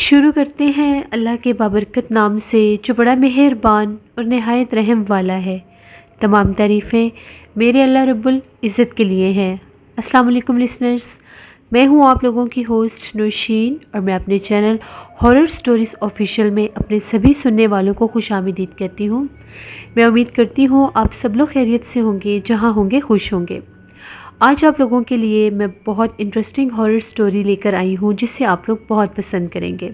شروع کرتے ہیں اللہ کے بابرکت نام سے جو بڑا مہربان اور نہایت رحم والا ہے۔ تمام تعریفیں میرے اللہ رب العزت کے لیے ہیں۔ السلام علیکم لسنرز، میں ہوں آپ لوگوں کی ہوسٹ نوشین، اور میں اپنے چینل ہارر سٹوریز آفیشیل میں اپنے سبھی سننے والوں کو خوش آمدید کہتی ہوں۔ میں امید کرتی ہوں آپ سب لوگ خیریت سے ہوں گے، جہاں ہوں گے خوش ہوں گے۔ آج آپ لوگوں کے لیے میں بہت انٹرسٹنگ ہارر سٹوری لے کر آئی ہوں جس سے آپ لوگ بہت پسند کریں گے۔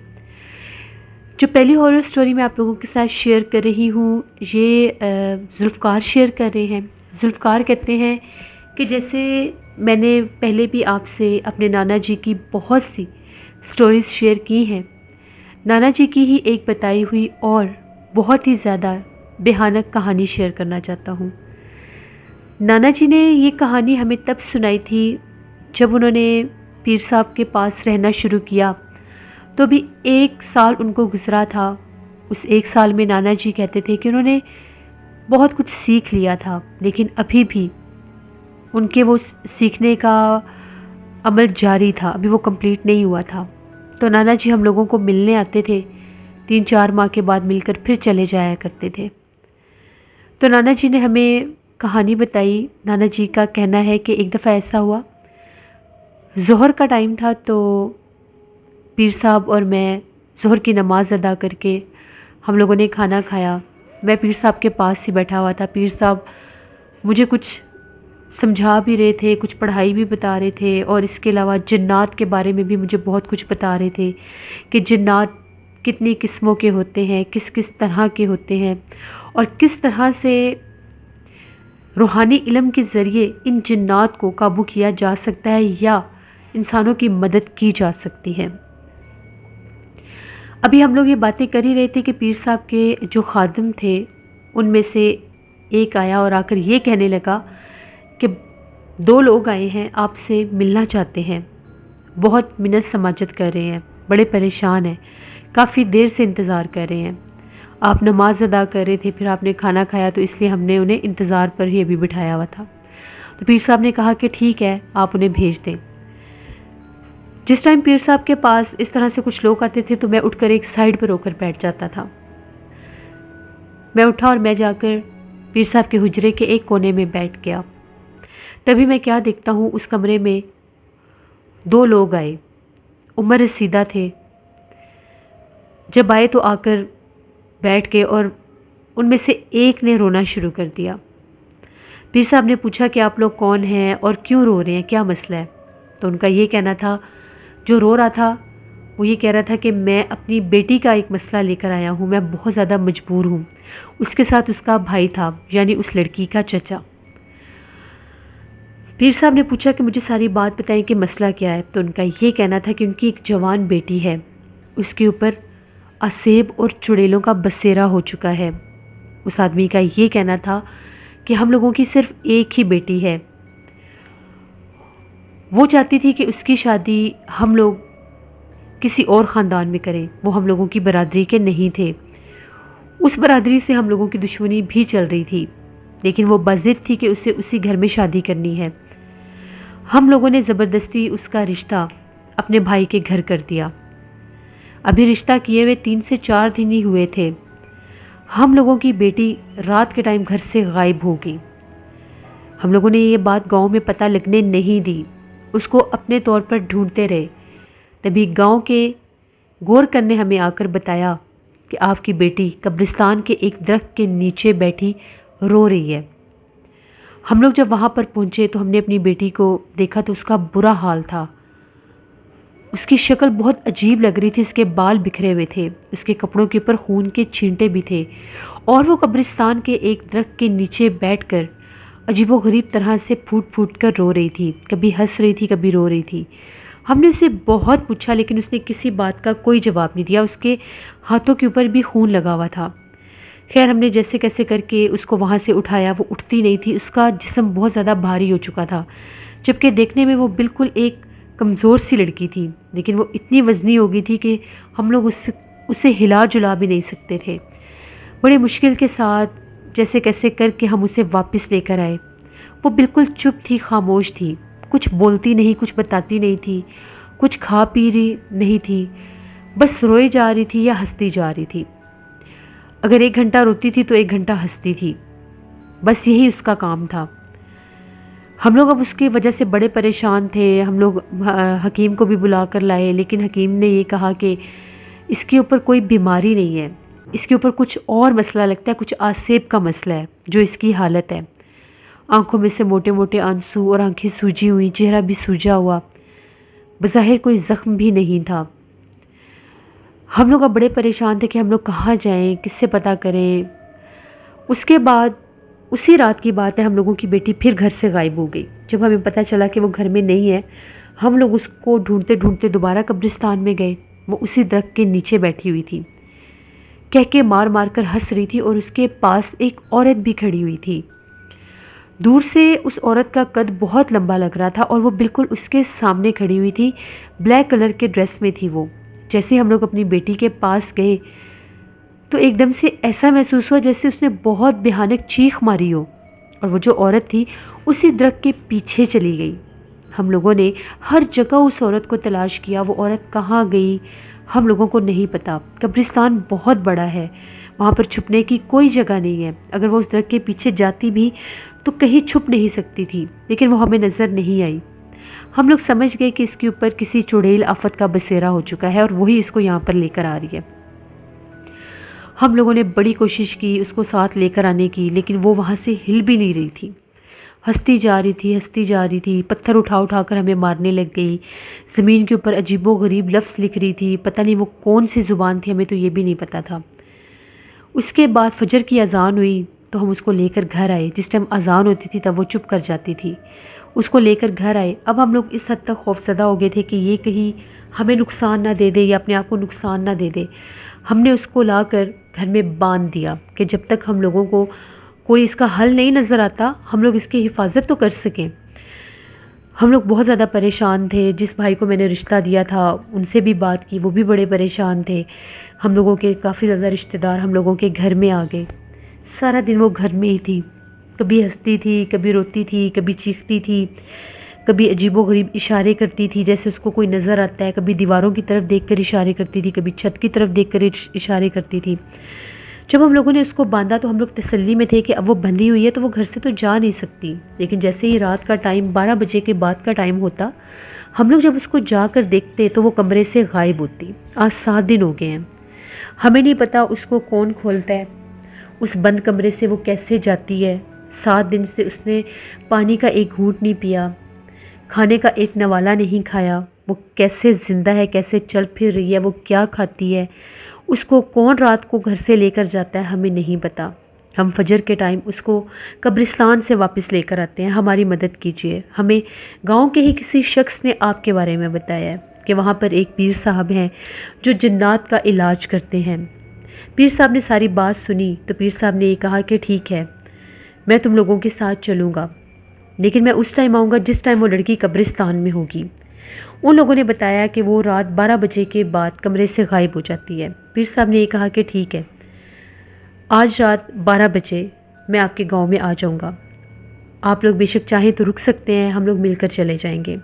جو پہلی ہارر سٹوری میں آپ لوگوں کے ساتھ شیئر کر رہی ہوں، یہ ذوالفقار شیئر کر رہے ہیں۔ ذوالفقار کہتے ہیں کہ جیسے میں نے پہلے بھی آپ سے اپنے نانا جی کی بہت سی سٹوریز شیئر کی ہیں، نانا جی کی ہی ایک بتائی ہوئی اور بہت ہی زیادہ بھیانک کہانی شیئر کرنا چاہتا ہوں۔ نانا جی نے یہ کہانی ہمیں تب سنائی تھی جب انہوں نے پیر صاحب کے پاس رہنا شروع کیا، تو بھی 1 سال ان کو گزرا تھا۔ اس 1 سال میں نانا جی کہتے تھے کہ انہوں نے بہت کچھ سیکھ لیا تھا، لیکن ابھی بھی ان کے وہ سیکھنے کا عمل جاری تھا، ابھی وہ کمپلیٹ نہیں ہوا تھا۔ تو نانا جی ہم لوگوں کو ملنے آتے تھے، 3-4 ماہ کے بعد مل کر پھر چلے جایا کرتے تھے۔ تو نانا جی نے ہمیں کہانی بتائی۔ نانا جی کا کہنا ہے کہ ایک دفعہ ایسا ہوا، ظہر کا ٹائم تھا، تو پیر صاحب اور میں ظہر کی نماز ادا کر کے ہم لوگوں نے کھانا کھایا۔ میں پیر صاحب کے پاس ہی بیٹھا ہوا تھا۔ پیر صاحب مجھے کچھ سمجھا بھی رہے تھے، کچھ پڑھائی بھی بتا رہے تھے، اور اس کے علاوہ جنات کے بارے میں بھی مجھے بہت کچھ بتا رہے تھے کہ جنات کتنی قسموں کے ہوتے ہیں، کس کس طرح کے ہوتے ہیں، اور کس طرح سے روحانی علم کے ذریعے ان جنات کو قابو کیا جا سکتا ہے یا انسانوں کی مدد کی جا سکتی ہے۔ ابھی ہم لوگ یہ باتیں کر ہی رہے تھے کہ پیر صاحب کے جو خادم تھے ان میں سے ایک آیا اور آ کر یہ کہنے لگا کہ 2 لوگ آئے ہیں، آپ سے ملنا چاہتے ہیں، بہت منت سماجت کر رہے ہیں، بڑے پریشان ہیں، کافی دیر سے انتظار کر رہے ہیں۔ آپ نماز ادا کر رہے تھے، پھر آپ نے کھانا کھایا، تو اس لیے ہم نے انہیں انتظار پر ہی ابھی بٹھایا ہوا تھا۔ تو پیر صاحب نے کہا کہ ٹھیک ہے، آپ انہیں بھیج دیں۔ جس ٹائم پیر صاحب کے پاس اس طرح سے کچھ لوگ آتے تھے تو میں اٹھ کر ایک سائڈ پر ہو کر بیٹھ جاتا تھا۔ میں اٹھا اور میں جا کر پیر صاحب کے حجرے کے ایک کونے میں بیٹھ گیا۔ تبھی میں کیا دیکھتا ہوں، اس کمرے میں 2 لوگ آئے، عمر رسیدہ تھے۔ جب آئے تو آ کر بیٹھ گئے اور ان میں سے ایک نے رونا شروع کر دیا۔ پیر صاحب نے پوچھا کہ آپ لوگ کون ہیں اور کیوں رو رہے ہیں، کیا مسئلہ ہے؟ تو ان کا یہ کہنا تھا، جو رو رہا تھا وہ یہ کہہ رہا تھا کہ میں اپنی بیٹی کا ایک مسئلہ لے کر آیا ہوں، میں بہت زیادہ مجبور ہوں۔ اس کے ساتھ اس کا بھائی تھا، یعنی اس لڑکی کا چچا۔ پیر صاحب نے پوچھا کہ مجھے ساری بات بتائیں کہ مسئلہ کیا ہے؟ تو ان کا یہ کہنا تھا کہ ان کی ایک جوان بیٹی ہے، اس کے اوپر اسیب اور چڑیلوں کا بسیرا ہو چکا ہے۔ اس آدمی کا یہ کہنا تھا کہ ہم لوگوں کی صرف ایک ہی بیٹی ہے، وہ چاہتی تھی کہ اس کی شادی ہم لوگ کسی اور خاندان میں کریں، وہ ہم لوگوں کی برادری کے نہیں تھے۔ اس برادری سے ہم لوگوں کی دشمنی بھی چل رہی تھی، لیکن وہ بضد تھی کہ اسے اسی گھر میں شادی کرنی ہے۔ ہم لوگوں نے زبردستی اس کا رشتہ اپنے بھائی کے گھر کر دیا۔ ابھی رشتہ کیے ہوئے 3 سے 4 دن ہی ہوئے تھے، ہم لوگوں کی بیٹی رات کے ٹائم گھر سے غائب ہو گئی۔ ہم لوگوں نے یہ بات گاؤں میں پتہ لگنے نہیں دی، اس کو اپنے طور پر ڈھونڈتے رہے۔ تبھی گاؤں کے گورکن نے ہمیں آ کر بتایا کہ آپ کی بیٹی قبرستان کے ایک درخت کے نیچے بیٹھی رو رہی ہے۔ ہم لوگ جب وہاں پر پہنچے تو ہم نے اپنی بیٹی کو دیکھا تو اس کا برا حال تھا، اس کی شکل بہت عجیب لگ رہی تھی، اس کے بال بکھرے ہوئے تھے، اس کے کپڑوں کے اوپر خون کے چھینٹے بھی تھے، اور وہ قبرستان کے ایک درخت کے نیچے بیٹھ کر عجیب و غریب طرح سے پھوٹ پھوٹ کر رو رہی تھی، کبھی ہنس رہی تھی، کبھی رو رہی تھی۔ ہم نے اسے بہت پوچھا لیکن اس نے کسی بات کا کوئی جواب نہیں دیا، اس کے ہاتھوں کے اوپر بھی خون لگا ہوا تھا۔ خیر ہم نے جیسے کیسے کر کے اس کو وہاں سے اٹھایا، وہ اٹھتی نہیں تھی، اس کا جسم بہت زیادہ بھاری ہو چکا تھا، جبکہ دیکھنے میں وہ بالکل ایک کمزور سی لڑکی تھی، لیکن وہ اتنی وزنی ہو گئی تھی کہ ہم لوگ اسے ہلا جلا بھی نہیں سکتے تھے۔ بڑے مشکل کے ساتھ جیسے کیسے کر کے ہم اسے واپس لے کر آئے۔ وہ بالکل چپ تھی، خاموش تھی، کچھ بولتی نہیں، کچھ بتاتی نہیں تھی، کچھ کھا پی رہی نہیں تھی، بس روئی جا رہی تھی یا ہنستی جا رہی تھی. اگر 1 گھنٹہ روتی تھی تو 1 گھنٹہ ہنستی تھی. بس یہی اس کا کام تھا. ہم لوگ اب اس کی وجہ سے بڑے پریشان تھے. ہم لوگ حکیم کو بھی بلا کر لائے، لیکن حکیم نے یہ کہا کہ اس کے اوپر کوئی بیماری نہیں ہے، اس کے اوپر کچھ اور مسئلہ لگتا ہے، کچھ آسیب کا مسئلہ ہے جو اس کی حالت ہے. آنکھوں میں سے موٹے موٹے آنسو اور آنکھیں سوجی ہوئی، چہرہ بھی سوجا ہوا، بظاہر کوئی زخم بھی نہیں تھا. ہم لوگ اب بڑے پریشان تھے کہ ہم لوگ کہاں جائیں، کس سے پتہ کریں. اس کے بعد اسی رات کی بات ہے، ہم لوگوں کی بیٹی پھر گھر سے غائب ہو گئی. جب ہمیں پتہ چلا کہ وہ گھر میں نہیں ہے، ہم لوگ اس کو ڈھونڈتے ڈھونڈتے دوبارہ قبرستان میں گئے. وہ اسی درخت کے نیچے بیٹھی ہوئی تھی، کہہ کے مار مار کر ہنس رہی تھی، اور اس کے پاس ایک عورت بھی کھڑی ہوئی تھی. دور سے اس عورت کا قد بہت لمبا لگ رہا تھا، اور وہ بالکل اس کے سامنے کھڑی ہوئی تھی. بلیک کلر کے ڈریس میں تھی وہ. جیسے ہم لوگ اپنی بیٹی کے پاس گئے تو ایک دم سے ایسا محسوس ہوا جیسے اس نے بہت بھیانک چیخ ماری ہو، اور وہ جو عورت تھی اسی درخت کے پیچھے چلی گئی. ہم لوگوں نے ہر جگہ اس عورت کو تلاش کیا. وہ عورت کہاں گئی ہم لوگوں کو نہیں پتا. قبرستان بہت بڑا ہے، وہاں پر چھپنے کی کوئی جگہ نہیں ہے. اگر وہ اس درخت کے پیچھے جاتی بھی تو کہیں چھپ نہیں سکتی تھی، لیکن وہ ہمیں نظر نہیں آئی. ہم لوگ سمجھ گئے کہ اس کے اوپر کسی چڑیل آفت کا بسیرا ہو چکا ہے، اور وہی اس کو یہاں پر لے کر آ رہی ہے. ہم لوگوں نے بڑی کوشش کی اس کو ساتھ لے کر آنے کی، لیکن وہ وہاں سے ہل بھی نہیں رہی تھی. ہنستی جا رہی تھی، ہنستی جا رہی تھی. پتھر اٹھا اٹھا کر ہمیں مارنے لگ گئی. زمین کے اوپر عجیب و غریب لفظ لکھ رہی تھی. پتہ نہیں وہ کون سی زبان تھی، ہمیں تو یہ بھی نہیں پتہ تھا. اس کے بعد فجر کی اذان ہوئی تو ہم اس کو لے کر گھر آئے. جس ٹائم اذان ہوتی تھی تب وہ چپ کر جاتی تھی. اس کو لے کر گھر آئے. اب ہم لوگ اس حد تک خوفزدہ ہو گئے تھے کہ یہ کہیں ہمیں نقصان نہ دے دے یا اپنے آپ کو نقصان نہ دے دے. ہم نے اس کو لا کر گھر میں باندھ دیا کہ جب تک ہم لوگوں کو کوئی اس کا حل نہیں نظر آتا ہم لوگ اس کی حفاظت تو کر سکیں. ہم لوگ بہت زیادہ پریشان تھے. جس بھائی کو میں نے رشتہ دیا تھا ان سے بھی بات کی، وہ بھی بڑے پریشان تھے. ہم لوگوں کے کافی زیادہ رشتہ دار ہم لوگوں کے گھر میں آ گئے. سارا دن وہ گھر میں ہی تھی. کبھی ہنستی تھی، کبھی روتی تھی، کبھی چیختی تھی، کبھی عجیب و غریب اشارے کرتی تھی جیسے اس کو کوئی نظر آتا ہے. کبھی دیواروں کی طرف دیکھ کر اشارے کرتی تھی، کبھی چھت کی طرف دیکھ کر اشارے کرتی تھی. جب ہم لوگوں نے اس کو باندھا تو ہم لوگ تسلی میں تھے کہ اب وہ بندھی ہوئی ہے تو وہ گھر سے تو جا نہیں سکتی. لیکن جیسے ہی رات کا ٹائم 12 بجے کے بعد کا ٹائم ہوتا، ہم لوگ جب اس کو جا کر دیکھتے تو وہ کمرے سے غائب ہوتی. آج 7 دن ہو گئے ہیں. ہمیں نہیں پتا اس کو کون کھولتا ہے، اس بند کمرے سے وہ کیسے جاتی ہے. 7 دن سے اس نے پانی کا ایک گھونٹ نہیں پیا، کھانے کا ایک نوالہ نہیں کھایا. وہ کیسے زندہ ہے، کیسے چل پھر رہی ہے، وہ کیا کھاتی ہے، اس کو کون رات کو گھر سے لے کر جاتا ہے ہمیں نہیں پتا. ہم فجر کے ٹائم اس کو قبرستان سے واپس لے کر آتے ہیں. ہماری مدد کیجیے. ہمیں گاؤں کے ہی کسی شخص نے آپ کے بارے میں بتایا ہے کہ وہاں پر ایک پیر صاحب ہیں جو جنات کا علاج کرتے ہیں. پیر صاحب نے ساری بات سنی تو پیر صاحب نے یہ کہا کہ ٹھیک ہے میں تم لوگوں کے ساتھ چلوں گا، لیکن میں اس ٹائم آؤں گا جس ٹائم وہ لڑکی قبرستان میں ہوگی. ان لوگوں نے بتایا کہ وہ رات 12 بجے کے بعد کمرے سے غائب ہو جاتی ہے. پیر صاحب نے یہ کہا کہ ٹھیک ہے آج رات 12 بجے میں آپ کے گاؤں میں آ جاؤں گا. آپ لوگ بے شک چاہیں تو رک سکتے ہیں، ہم لوگ مل کر چلے جائیں گے.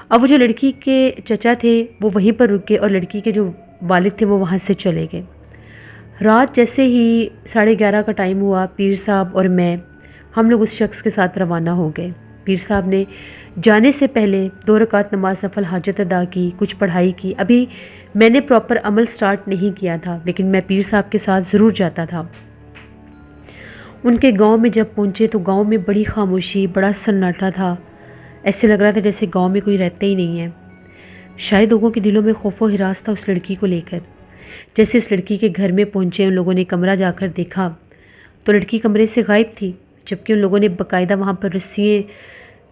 اب وہ جو لڑکی کے چچا تھے وہ وہیں پر رک گئے، اور لڑکی کے جو والد تھے وہ وہاں سے چلے گئے. رات جیسے ہی 11:30 کا ٹائم ہوا، پیر صاحب اور میں ہم لوگ اس شخص کے ساتھ روانہ ہو گئے. پیر صاحب نے جانے سے پہلے 2 رکعت نماز نفل حاجت ادا کی، کچھ پڑھائی کی. ابھی میں نے پراپر عمل سٹارٹ نہیں کیا تھا، لیکن میں پیر صاحب کے ساتھ ضرور جاتا تھا. ان کے گاؤں میں جب پہنچے تو گاؤں میں بڑی خاموشی، بڑا سناٹا تھا. ایسے لگ رہا تھا جیسے گاؤں میں کوئی رہتا ہی نہیں ہے. شاید لوگوں کے دلوں میں خوف و ہراس تھا اس لڑکی کو لے کر. جیسے اس لڑکی کے گھر میں پہنچے ان لوگوں نے کمرہ جا کر دیکھا تو لڑکی کمرے سے غائب تھی، جبکہ ان لوگوں نے باقاعدہ وہاں پر رسیاں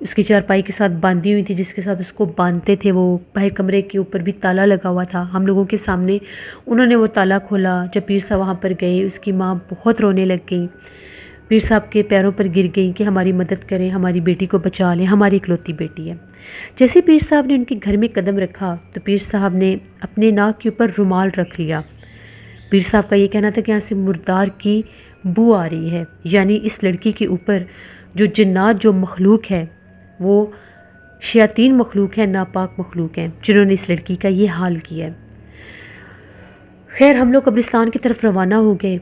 اس کی چارپائی کے ساتھ باندھی ہوئی تھی جس کے ساتھ اس کو باندھتے تھے. وہ باہر کمرے کے اوپر بھی تالا لگا ہوا تھا. ہم لوگوں کے سامنے انہوں نے وہ تالا کھولا. جب پیر صاحب وہاں پر گئے اس کی ماں بہت رونے لگ گئی. پیر صاحب کے پیروں پر گر گئی کہ ہماری مدد کریں، ہماری بیٹی کو بچا لیں، ہماری اکلوتی بیٹی ہے. جیسے پیر صاحب نے ان کے گھر میں قدم رکھا تو پیر صاحب نے اپنے ناک کے اوپر رومال رکھ لیا. پیر صاحب کا یہ کہنا تھا کہ یہاں سے مردار کی بو آ رہی ہے، یعنی اس لڑکی کے اوپر جو جنات، جو مخلوق ہے، وہ شیاطین مخلوق ہیں، ناپاک مخلوق ہیں جنہوں نے اس لڑکی کا یہ حال کیا ہے. خیر ہم لوگ قبرستان کی طرف روانہ ہو گئے۔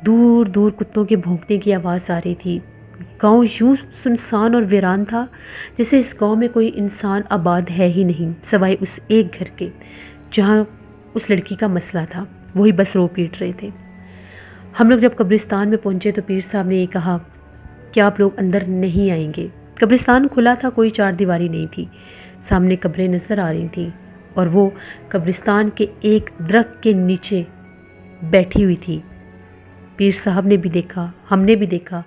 دور دور کتوں کے بھونکنے کی آواز آ رہی تھی۔ گاؤں یوں سنسان اور ویران تھا جیسے اس گاؤں میں کوئی انسان آباد ہے ہی نہیں سوائے اس ایک گھر کے جہاں اس لڑکی کا مسئلہ تھا، وہی بس رو پیٹ رہے تھے۔ ہم لوگ جب قبرستان میں پہنچے تو پیر صاحب نے یہ کہا کہ آپ لوگ اندر نہیں آئیں گے۔ قبرستان کھلا تھا، کوئی چار دیواری نہیں تھی، سامنے قبریں نظر آ رہی تھیں اور وہ قبرستان کے ایک درخت کے نیچے بیٹھی ہوئی تھی۔ پیر صاحب نے بھی دیکھا، ہم نے بھی دیکھا،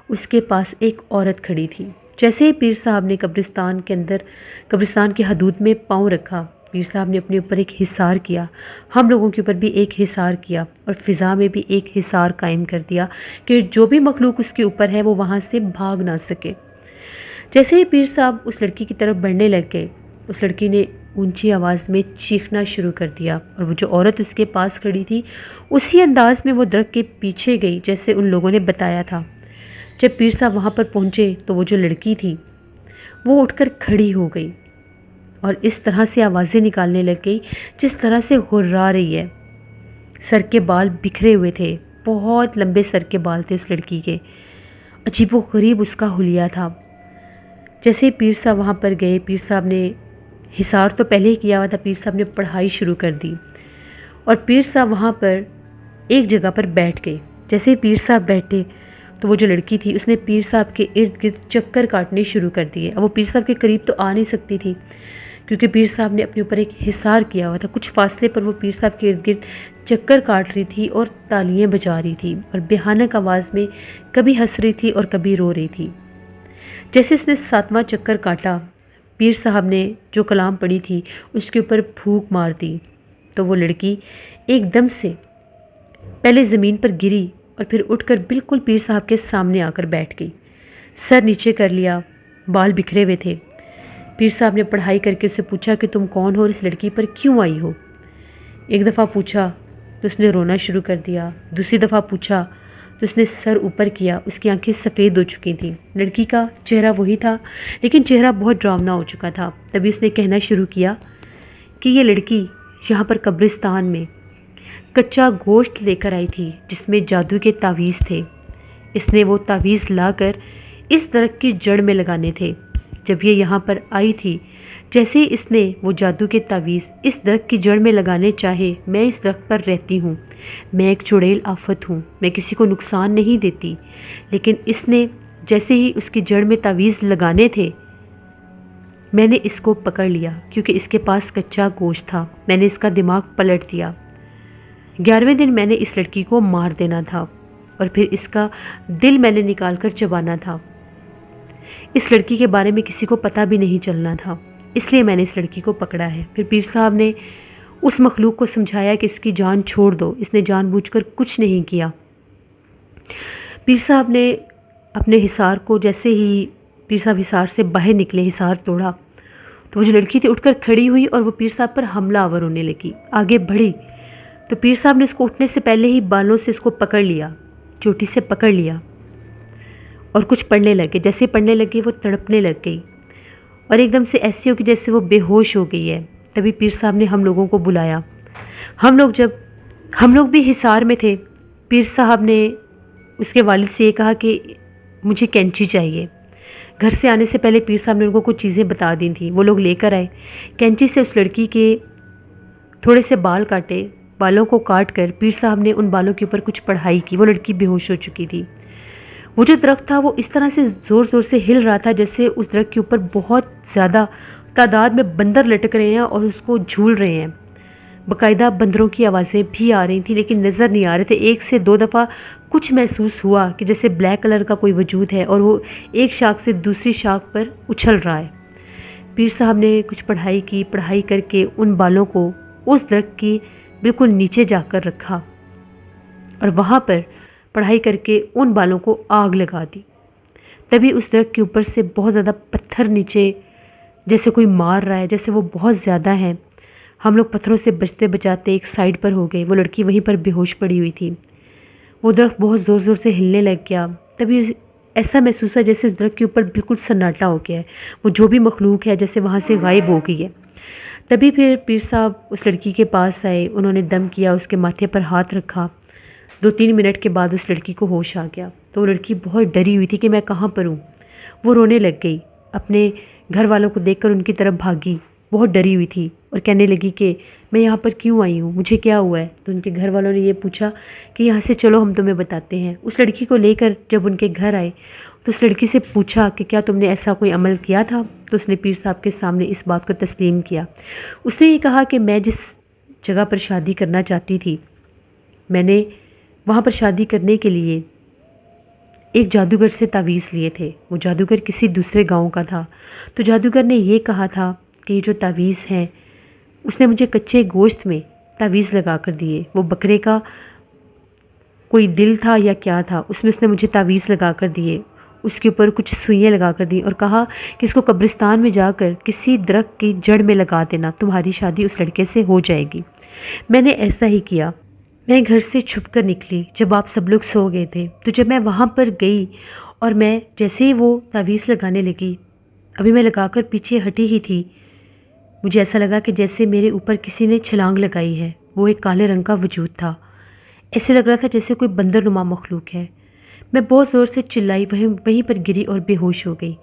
اس کے پاس ایک عورت کھڑی تھی۔ جیسے ہی پیر صاحب نے قبرستان کی حدود میں پاؤں رکھا، پیر صاحب نے اپنے اوپر ایک حصار کیا، ہم لوگوں کے اوپر بھی ایک حصار کیا اور فضا میں بھی ایک حصار قائم کر دیا کہ جو بھی مخلوق اس کے اوپر ہے وہ وہاں سے بھاگ نہ سکے۔ جیسے ہی پیر صاحب اس لڑکی کی طرف بڑھنے لگ گئے، اس لڑکی نے اونچی آواز میں چیخنا شروع کر دیا اور وہ جو عورت اس کے پاس کھڑی تھی اسی انداز میں وہ درخت کے پیچھے گئی جیسے ان لوگوں نے بتایا تھا۔ جب پیر صاحب وہاں پر پہنچے تو وہ جو لڑکی تھی وہ اٹھ کر کھڑی ہو گئی اور اس طرح سے آوازیں نکالنے لگ گئی جس طرح سے غرا رہی ہے۔ سر کے بال بکھرے ہوئے تھے، بہت لمبے سر کے بال تھے اس لڑکی کے، عجیب و غریب اس کا حلیہ تھا۔ جیسے پیر صاحب وہاں پر گئے، پیر صاحب نے حصار تو پہلے ہی کیا ہوا تھا، پیر صاحب نے پڑھائی شروع کر دی اور پیر صاحب وہاں پر ایک جگہ پر بیٹھ گئے۔ جیسے ہی پیر صاحب بیٹھے تو وہ جو لڑکی تھی اس نے پیر صاحب کے ارد گرد چکر کاٹنے شروع کر دیے۔ اب وہ پیر صاحب کے قریب تو آ نہیں سکتی تھی کیونکہ پیر صاحب نے اپنے اوپر ایک حصار کیا ہوا تھا۔ کچھ فاصلے پر وہ پیر صاحب کے ارد گرد چکر کاٹ رہی تھی اور تالیاں بجا رہی تھی اور بھیانک آواز میں کبھی ہنس رہی تھی اور کبھی رو رہی تھی۔ جیسے اس نے 7واں چکر کاٹا، پیر صاحب نے جو کلام پڑھی تھی اس کے اوپر پھونک مار دی تو وہ لڑکی ایک دم سے پہلے زمین پر گری اور پھر اٹھ کر بالکل پیر صاحب کے سامنے آ کر بیٹھ گئی، سر نیچے کر لیا، بال بکھرے ہوئے تھے۔ پیر صاحب نے پڑھائی کر کے اسے پوچھا کہ تم کون ہو اور اس لڑکی پر کیوں آئی ہو؟ ایک دفعہ پوچھا تو اس نے رونا شروع کر دیا، دوسری دفعہ پوچھا تو اس نے سر اوپر کیا، اس کی آنکھیں سفید ہو چکی تھیں۔ لڑکی کا چہرہ وہی تھا لیکن چہرہ بہت ڈراؤنا ہو چکا تھا۔ تبھی اس نے کہنا شروع کیا کہ یہ لڑکی یہاں پر قبرستان میں کچا گوشت لے کر آئی تھی جس میں جادو کے تعویذ تھے۔ اس نے وہ تعویذ لا کر اس درخت کی جڑ میں لگانے تھے۔ جب یہ یہاں پر آئی تھی، جیسے ہی اس نے وہ جادو کے تعویذ اس درخت کی جڑ میں لگانے چاہے، میں اس درخت پر رہتی ہوں، میں ایک چڑیل آفت ہوں، میں کسی کو نقصان نہیں دیتی، لیکن اس نے جیسے ہی اس کی جڑ میں تعویذ لگانے تھے میں نے اس کو پکڑ لیا کیونکہ اس کے پاس کچا گوشت تھا۔ میں نے اس کا دماغ پلٹ دیا۔ 11ویں دن میں نے اس لڑکی کو مار دینا تھا اور پھر اس کا دل میں نے نکال کر چبانا تھا۔ اس لڑکی کے بارے میں کسی کو پتہ بھی نہیں چلنا تھا، اس لیے میں نے اس لڑکی کو پکڑا ہے۔ پھر پیر صاحب نے اس مخلوق کو سمجھایا کہ اس کی جان چھوڑ دو، اس نے جان بوجھ کر کچھ نہیں کیا۔ پیر صاحب نے اپنے حصار کو، جیسے ہی پیر صاحب حصار سے باہر نکلے، حصار توڑا تو وہ جو لڑکی تھی اٹھ کر کھڑی ہوئی اور وہ پیر صاحب پر حملہ آور ہونے لگی، آگے بڑھی تو پیر صاحب نے اس کو اٹھنے سے پہلے ہی بالوں سے اس کو پکڑ لیا، چوٹی سے پکڑ لیا اور کچھ پڑھنے لگے۔ جیسے پڑھنے لگے وہ تڑپنے لگ گئی اور ایک دم سے ایسی ہو کہ جیسے وہ بے ہوش ہو گئی ہے۔ تبھی پیر صاحب نے ہم لوگوں کو بلایا۔ ہم لوگ بھی حصار میں تھے۔ پیر صاحب نے اس کے والد سے یہ کہا کہ مجھے کینچی چاہیے۔ گھر سے آنے سے پہلے پیر صاحب نے ان کو کچھ چیزیں بتا دی تھیں، وہ لوگ لے کر آئے۔ کینچی سے اس لڑکی کے تھوڑے سے بال کاٹے، بالوں کو کاٹ کر پیر صاحب نے ان بالوں کے اوپر کچھ پڑھائی کی۔ وہ لڑکی بے ہوش ہو چکی تھی۔ وہ جو درخت تھا وہ اس طرح سے زور زور سے ہل رہا تھا جیسے اس درخت کے اوپر بہت زیادہ تعداد میں بندر لٹک رہے ہیں اور اس کو جھول رہے ہیں۔ باقاعدہ بندروں کی آوازیں بھی آ رہی تھیں لیکن نظر نہیں آ رہے تھے۔ 1 سے 2 دفعہ کچھ محسوس ہوا کہ جیسے بلیک کلر کا کوئی وجود ہے اور وہ ایک شاخ سے دوسری شاخ پر اچھل رہا ہے۔ پیر صاحب نے کچھ پڑھائی کی، پڑھائی کر کے ان بالوں کو اس درخت کی بالکل نیچے جا کر رکھا اور وہاں پر پڑھائی کر کے ان بالوں کو آگ لگا دی۔ تبھی اس درخت کے اوپر سے بہت زیادہ پتھر نیچے جیسے کوئی مار رہا ہے، جیسے وہ بہت زیادہ ہیں۔ ہم لوگ پتھروں سے بچتے بچاتے ایک سائڈ پر ہو گئے۔ وہ لڑکی وہیں پر بے ہوش پڑی ہوئی تھی۔ وہ درخت بہت زور زور سے ہلنے لگ گیا۔ تبھی ایسا محسوس ہوا جیسے اس درخت کے اوپر بالکل سناٹا ہو گیا ہے، وہ جو بھی مخلوق ہے جیسے وہاں سے غائب ہو گئی ہے۔ تبھی پھر پیر صاحب اس لڑکی کے پاس آئے، انہوں نے دم کیا، اس کے ماتھے پر ہاتھ رکھا۔ 2-3 منٹ کے بعد اس لڑکی کو ہوش آ گیا، تو وہ لڑکی بہت ڈری ہوئی تھی کہ میں کہاں پر ہوں۔ وہ رونے لگ گئی، اپنے گھر والوں کو دیکھ کر ان کی طرف بھاگی، بہت ڈری ہوئی تھی اور کہنے لگی کہ میں یہاں پر کیوں آئی ہوں، مجھے کیا ہوا ہے؟ تو ان کے گھر والوں نے یہ پوچھا کہ یہاں سے چلو، ہم تمہیں بتاتے ہیں۔ اس لڑکی کو لے کر جب ان کے گھر آئے تو اس لڑکی سے پوچھا کہ کیا تم نے ایسا کوئی عمل کیا تھا؟ تو اس نے پیر صاحب کے سامنے اس بات کو تسلیم کیا۔ اس نے یہ کہا کہ میں جس جگہ پر شادی کرنا چاہتی تھی، میں نے وہاں پر شادی کرنے کے لیے ایک جادوگر سے تعویذ لیے تھے۔ وہ جادوگر کسی دوسرے گاؤں کا تھا، تو جادوگر نے یہ کہا تھا کہ یہ جو تعویذ ہے، اس نے مجھے کچے گوشت میں تعویذ لگا کر دیے۔ وہ بکرے کا کوئی دل تھا یا کیا تھا، اس میں اس نے مجھے تعویذ لگا کر دیے، اس کے اوپر کچھ سوئیاں لگا کر دی اور کہا کہ اس کو قبرستان میں جا کر کسی درخت کی جڑ میں لگا دینا، تمہاری شادی اس لڑکے سے ہو جائے گی۔ میں نے ایسا ہی کیا۔ میں گھر سے چھپ کر نکلی جب آپ سب لوگ سو گئے تھے، تو جب میں وہاں پر گئی اور میں جیسے ہی وہ تعویذ لگانے لگی، ابھی میں لگا کر پیچھے ہٹی ہی تھی، مجھے ایسا لگا کہ جیسے میرے اوپر کسی نے چھلانگ لگائی ہے۔ وہ ایک کالے رنگ کا وجود تھا، ایسے لگ رہا تھا جیسے کوئی بندر نما مخلوق ہے۔ میں بہت زور سے چلائی، وہیں پر گری اور بے ہوش ہو گئی۔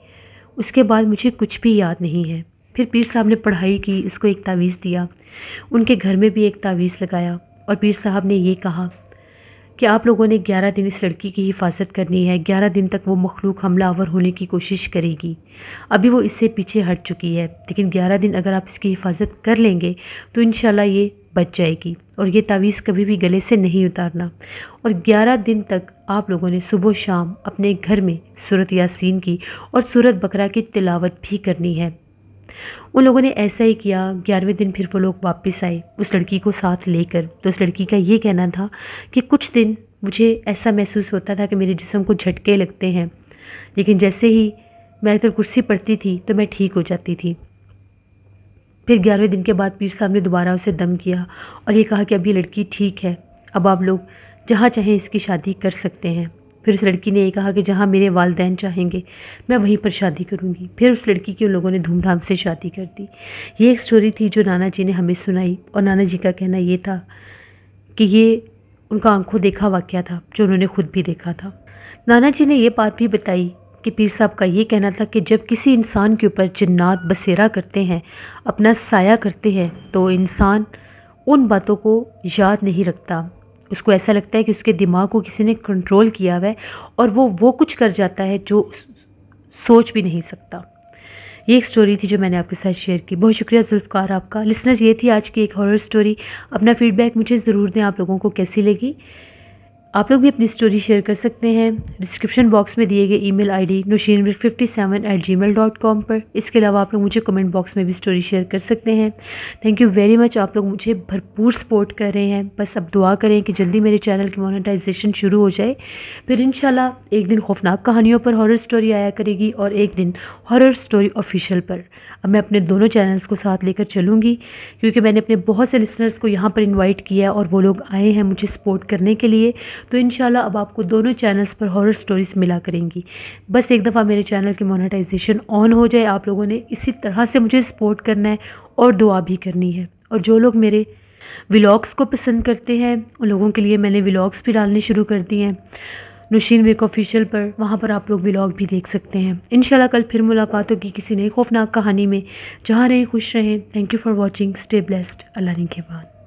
اس کے بعد مجھے کچھ بھی یاد نہیں ہے۔ پھر پیر صاحب نے پڑھائی کی، اس کو ایک تعویذ دیا، ان کے گھر میں بھی ایک تعویذ لگایا، اور پیر صاحب نے یہ کہا کہ آپ لوگوں نے 11 دن اس لڑکی کی حفاظت کرنی ہے، 11 دن تک وہ مخلوق حملہ آور ہونے کی کوشش کرے گی۔ ابھی وہ اس سے پیچھے ہٹ چکی ہے، لیکن 11 دن اگر آپ اس کی حفاظت کر لیں گے تو انشاءاللہ یہ بچ جائے گی، اور یہ تعویذ کبھی بھی گلے سے نہیں اتارنا۔ اور 11 دن تک آپ لوگوں نے صبح و شام اپنے گھر میں سورۃ یاسین کی اور سورۃ بقرہ کی تلاوت بھی کرنی ہے۔ ان لوگوں نے ایسا ہی کیا۔ 11ویں دن پھر وہ لوگ واپس آئے اس لڑکی کو ساتھ لے کر۔ تو اس لڑکی کا یہ کہنا تھا کہ کچھ دن مجھے ایسا محسوس ہوتا تھا کہ میرے جسم کو جھٹکے لگتے ہیں، لیکن جیسے ہی میں ادھر کرسی پڑھتی تھی تو میں ٹھیک ہو جاتی تھی۔ پھر 11ویں دن کے بعد پیر صاحب نے دوبارہ اسے دم کیا اور یہ کہا کہ اب یہ لڑکی ٹھیک ہے، اب آپ لوگ جہاں چاہیں اس کی شادی کر سکتے ہیں۔ پھر اس لڑکی نے یہ کہا کہ جہاں میرے والدین چاہیں گے میں وہیں پر شادی کروں گی۔ پھر اس لڑکی کی ان لوگوں نے دھوم دھام سے شادی کر دی۔ یہ ایک سٹوری تھی جو نانا جی نے ہمیں سنائی، اور نانا جی کا کہنا یہ تھا کہ یہ ان کا آنکھوں دیکھا واقعہ تھا جو انہوں نے خود بھی دیکھا تھا۔ نانا جی نے یہ بات بھی بتائی کہ پیر صاحب کا یہ کہنا تھا کہ جب کسی انسان کے اوپر جنات بسیرا کرتے ہیں، اپنا سایہ کرتے ہیں، تو انسان ان باتوں کو یاد نہیں رکھتا، اس کو ایسا لگتا ہے کہ اس کے دماغ کو کسی نے کنٹرول کیا ہوا ہے اور وہ کچھ کر جاتا ہے جو سوچ بھی نہیں سکتا۔ یہ ایک سٹوری تھی جو میں نے آپ کے ساتھ شیئر کی۔ بہت شکریہ ذوالفقار آپ کا۔ لسنرز، یہ تھی آج کی ایک ہارر سٹوری۔ اپنا فیڈ بیک مجھے ضرور دیں، آپ لوگوں کو کیسی لگی۔ آپ لوگ بھی اپنی سٹوری شیئر کر سکتے ہیں ڈسکرپشن باکس میں دیے گئے ای میل آئی ڈی noshinmilk57@gmail.com پر۔ اس کے علاوہ آپ لوگ مجھے کمنٹ باکس میں بھی سٹوری شیئر کر سکتے ہیں۔ تھینک یو ویری مچ، آپ لوگ مجھے بھرپور سپورٹ کر رہے ہیں۔ بس اب دعا کریں کہ جلدی میرے چینل کی مونیٹائزیشن شروع ہو جائے، پھر انشاءاللہ ایک دن خوفناک کہانیوں پر ہارر سٹوری آیا کرے گی اور ایک دن ہارر سٹوری آفیشیل پر۔ اب میں اپنے دونوں چینلز کو ساتھ لے کر چلوں گی، کیونکہ میں نے اپنے بہت سے لسنرز کو یہاں پر انوائٹ کیا ہے اور وہ لوگ آئے ہیں مجھے سپورٹ کرنے کے لیے، تو انشاءاللہ اب آپ کو دونوں چینلز پر ہارر سٹوریز ملا کریں گی۔ بس ایک دفعہ میرے چینل کی مونیٹائزیشن آن ہو جائے، آپ لوگوں نے اسی طرح سے مجھے سپورٹ کرنا ہے اور دعا بھی کرنی ہے۔ اور جو لوگ میرے ولاگز کو پسند کرتے ہیں ان لوگوں کے لیے میں نے ولاگز بھی ڈالنے شروع کر دیے ہیں نوشین ملک آفیشیل پر، وہاں پر آپ لوگ ولاگ بھی دیکھ سکتے ہیں۔ انشاءاللہ کل پھر ملاقات ہوگی کسی نئی خوفناک کہانی میں۔ جہاں رہیں خوش رہیں۔ Thank you for watching, stay blessed, اللہ نگہبان۔